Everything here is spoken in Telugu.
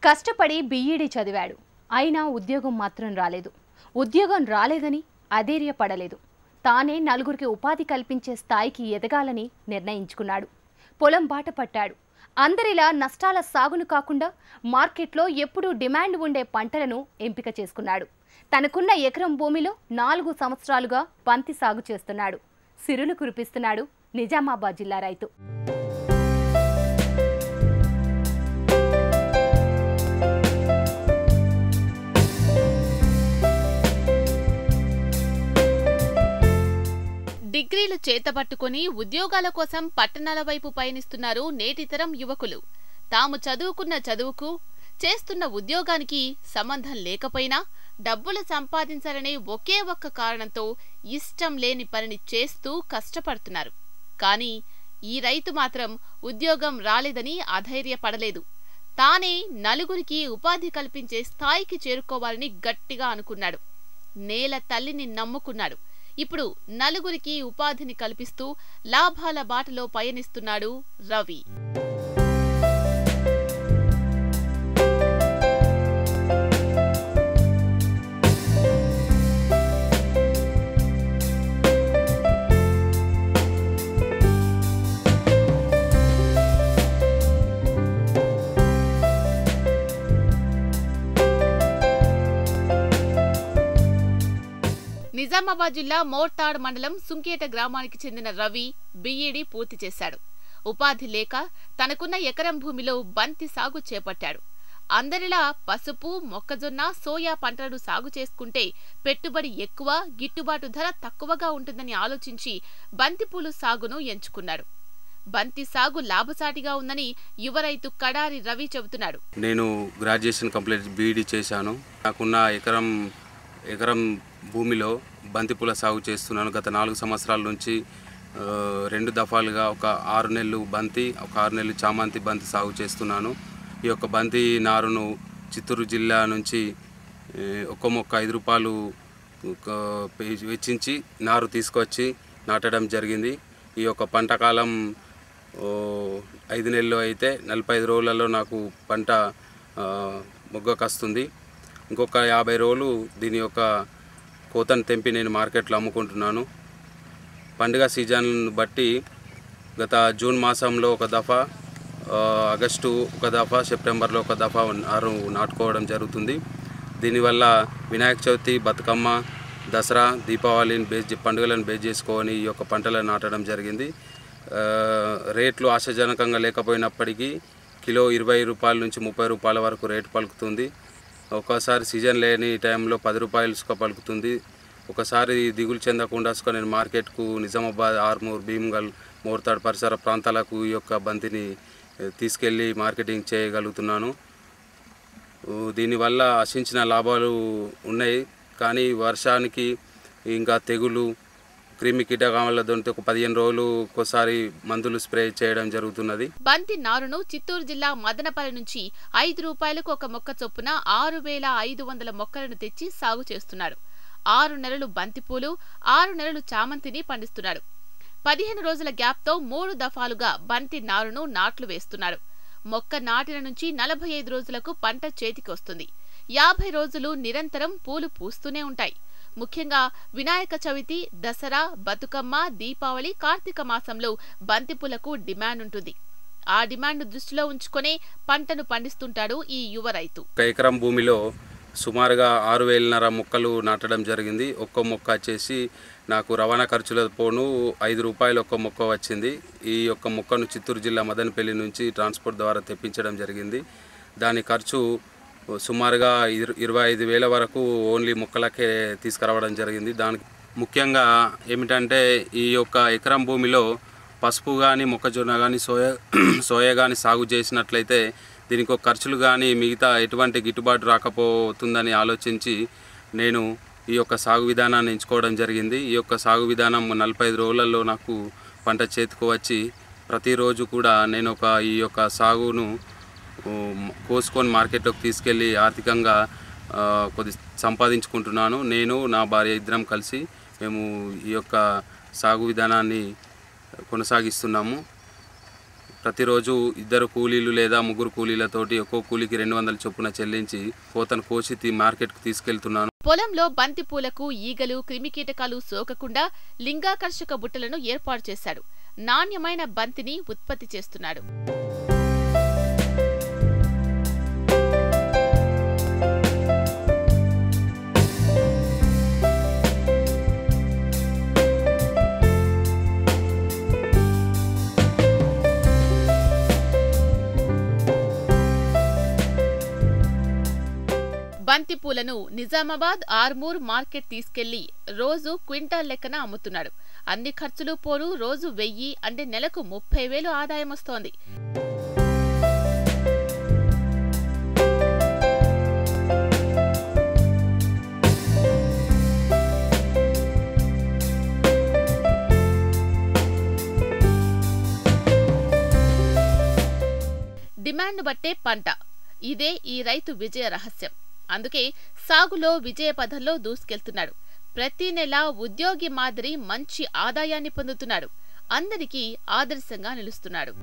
కష్టపడి బీఈడీ చదివాడు. అయినా ఉద్యోగం మాత్రం రాలేదు. ఉద్యోగం రాలేదని అధైర్యపడలేదు. తానే నలుగురికి ఉపాధి కల్పించే స్థాయికి ఎదగాలని నిర్ణయించుకున్నాడు. పొలం బాట పట్టాడు. అందరిలా నష్టాల సాగును కాకుండా మార్కెట్లో ఎప్పుడూ డిమాండ్ ఉండే పంటలను ఎంపిక చేసుకున్నాడు. తనకున్న ఎకరం భూమిలో 4 సంవత్సరాలుగా బంతి సాగు చేస్తున్నాడు. సిరులు కురిపిస్తున్నాడు నిజామాబాద్ జిల్లా రైతు. డిగ్రీలు చేతబట్టుకుని ఉద్యోగాల కోసం పట్టణాల వైపు పయనిస్తున్నారు నేటితరం యువకులు. తాము చదువుకున్న చదువుకు, చేస్తున్న ఉద్యోగానికి సంబంధం లేకపోయినా డబ్బులు సంపాదించాలనే ఒకే ఒక్క కారణంతో ఇష్టం లేని పనిని చేస్తూ కష్టపడుతున్నారు. కానీ ఈ రైతు మాత్రం ఉద్యోగం రాలేదని అధైర్యపడలేదు. తానే నలుగురికి ఉపాధి కల్పించే స్థాయికి చేరుకోవాలని గట్టిగా అనుకున్నాడు. నేల తల్లిని నమ్ముకున్నాడు. ఇప్పుడు నలుగురికి ఉపాధిని కల్పిస్తూ లాభాల బాటలో పయనిస్తున్నాడు రవి. నిజామాబాద్ జిల్లా మోర్తాడ్ మండలం సుంకేట గ్రామానికి చెందిన రవి బీఈడీ పూర్తి చేశాడు. ఉపాధి లేక తనకున్న ఎకరం భూమిలో బంతి సాగు చేపట్టాడు. అందరిలా పసుపు, మొక్కజొన్న, సోయా పంటలను సాగు చేసుకుంటే పెట్టుబడి ఎక్కువ, గిట్టుబాటు ధర తక్కువగా ఉంటుందని ఆలోచించి బంతిపూలు సాగును ఎంచుకున్నాడు. బంతి సాగు లాభసాటిగా ఉందని యువ రైతు కడారి రవి చెబుతున్నాడు. నేను గ్రాడ్యుయేషన్ కంప్లీట్ బీఈడీ చేశాను. నాకున్న ఎకరం భూమిలో బంతిపూల సాగు చేస్తున్నాను. గత 4 సంవత్సరాల నుంచి 2 దఫాలుగా ఒక 6 నెలలు బంతి, ఒక 6 నెలలు చామంతి బంతి సాగు చేస్తున్నాను. ఈ యొక్క బంతి నారును చిత్తూరు జిల్లా నుంచి ఒక్క మొక్క 5 రూపాయలు వెచ్చించి నారు తీసుకొచ్చి నాటడం జరిగింది. ఈ యొక్క పంట కాలం 5 నెలలు అయితే 45 రోజులలో నాకు పంట మొగ్గకొస్తుంది. ఇంకొక 50 రోజులు దీని యొక్క కోతను తెంపి నేను మార్కెట్లో అమ్ముకుంటున్నాను. పండుగ సీజన్ బట్టి గత జూన్ మాసంలో ఒక దఫా, ఆగస్టు ఒక దఫా, సెప్టెంబర్లో ఒక దఫా నాటుకోవడం జరుగుతుంది. దీనివల్ల వినాయక చవితి, బతుకమ్మ, దసరా, దీపావళిని పండుగలను బేస్ చేసుకొని ఈ యొక్క పంటలను నాటడం జరిగింది. రేట్లు ఆశాజనకంగా లేకపోయినప్పటికీ కిలో 20 రూపాయల నుంచి 30 రూపాయల వరకు రేటు పలుకుతుంది. ఒకసారి సీజన్ లేని టైంలో 10 రూపాయలు సుఖ పలుకుతుంది. ఒకసారి దిగులు చెందకుండా నేను మార్కెట్కు నిజామాబాద్, ఆర్మూర్, భీమ్గల్, మోర్తాడ్ పరిసర ప్రాంతాలకు ఈ యొక్క బంతిని తీసుకెళ్ళి మార్కెటింగ్ చేయగలుగుతున్నాను. దీనివల్ల ఆశించిన లాభాలు ఉన్నాయి. కానీ వర్షానికి ఇంకా తెగులు, క్రిమి కీటకాలతో ఒక 15 రోజులు ఒకసారి మందులు స్ప్రే చేయడం జరుగుతున్నది. బంతి నారును చిత్తూరు జిల్లా మదనపల్లి నుంచి 5 రూపాయలకు ఒక మొక్క చొప్పున 6500 మొక్కలను తెచ్చి సాగు చేస్తున్నాడు. 6 నెలలు బంతిపూలు, 6 నెలలు చామంతిని పండిస్తున్నాడు. 15 రోజుల గ్యాప్తో 3 దఫాలుగా బంతి నారును నాట్లు వేస్తున్నాడు. మొక్క నాటిన నుంచి 45 రోజులకు పంట చేతికి వస్తుంది. 50 రోజులు నిరంతరం పూలు పూస్తూనే ఉంటాయి. ముఖ్యంగా వినాయక చవితి, దసరా, బతుకమ్మ, దీపావళి, కార్తీక మాసంలో బంతిపూలకు డిమాండ్ ఉంటుంది. ఆ డిమాండ్ దృష్టిలో ఉంచుకునే పంటను పండిస్తుంటాడు ఈ యువ రైతు. ఒక ఎకరం భూమిలో సుమారుగా 6,500 మొక్కలు నాటడం జరిగింది. ఒక్కో మొక్క వచ్చేసి నాకు రవాణా ఖర్చుల పోను 5 రూపాయలు ఒక్క మొక్క వచ్చింది. ఈ యొక్క మొక్కను చిత్తూరు జిల్లా మదనపల్లి నుంచి ట్రాన్స్పోర్ట్ ద్వారా తెప్పించడం జరిగింది. దాని ఖర్చు సుమారుగా 25,000 వరకు ఓన్లీ మొక్కలకే తీసుకురావడం జరిగింది. దానికి ముఖ్యంగా ఏమిటంటే ఈ యొక్క ఎకరం భూమిలో పసుపు కానీ, మొక్కజొన్న కానీ, సోయా కానీ సాగు చేసినట్లయితే దీనికి ఒక ఖర్చులు కానీ మిగతా ఎటువంటి గిట్టుబాటు రాకపోతుందని ఆలోచించి నేను ఈ యొక్క సాగు విధానాన్ని ఎంచుకోవడం జరిగింది. ఈ యొక్క సాగు విధానం 45 రోజులలో నాకు పంట చేతికి వచ్చి ప్రతిరోజు కూడా నేను ఈ యొక్క సాగును కోసుకొని మార్కెట్లోకి తీసుకెళ్ళి ఆర్థికంగా కొద్ది సంపాదించుకుంటున్నాను. నేను, నా భార్య ఇద్దరం కలిసి మేము ఈ యొక్క సాగు విధానాన్ని కొనసాగిస్తున్నాము. ప్రతిరోజు 2 కూలీలు లేదా 3 కూలీలతోటి ఒక్కో కూలీకి 200 చొప్పున చెల్లించి కోతను కోసి మార్కెట్కు తీసుకెళ్తున్నాను. పొలంలో బంతి పూలకు ఈగలు క్రిమికీటకాలు సోకకుండా లింగాకర్షక బుట్టలను ఏర్పాటు చేశాడు. నాణ్యమైన బంతిని ఉత్పత్తి చేస్తున్నాడు. బంతి పూలను నిజామాబాద్, ఆర్మూర్ మార్కెట్ తీసుకెళ్లి రోజు క్వింటాల్ లెక్కన అమ్ముతున్నాడు. అన్ని ఖర్చులు పోను రోజు 1000 అంటే నెలకు 30,000 ఆదాయం వస్తోంది. డిమాండ్ బట్టే పంట. ఇదే ఈ రైతు విజయ రహస్యం. అందుకే సాగులో విజయ పథంలో దూసుకెళ్తున్నాడు. ప్రతి నెల ఉద్యోగి మాదిరి మంచి ఆదాయాన్ని పొందుతున్నాడు. అందరికీ ఆదర్శంగా నిలుస్తున్నాడు.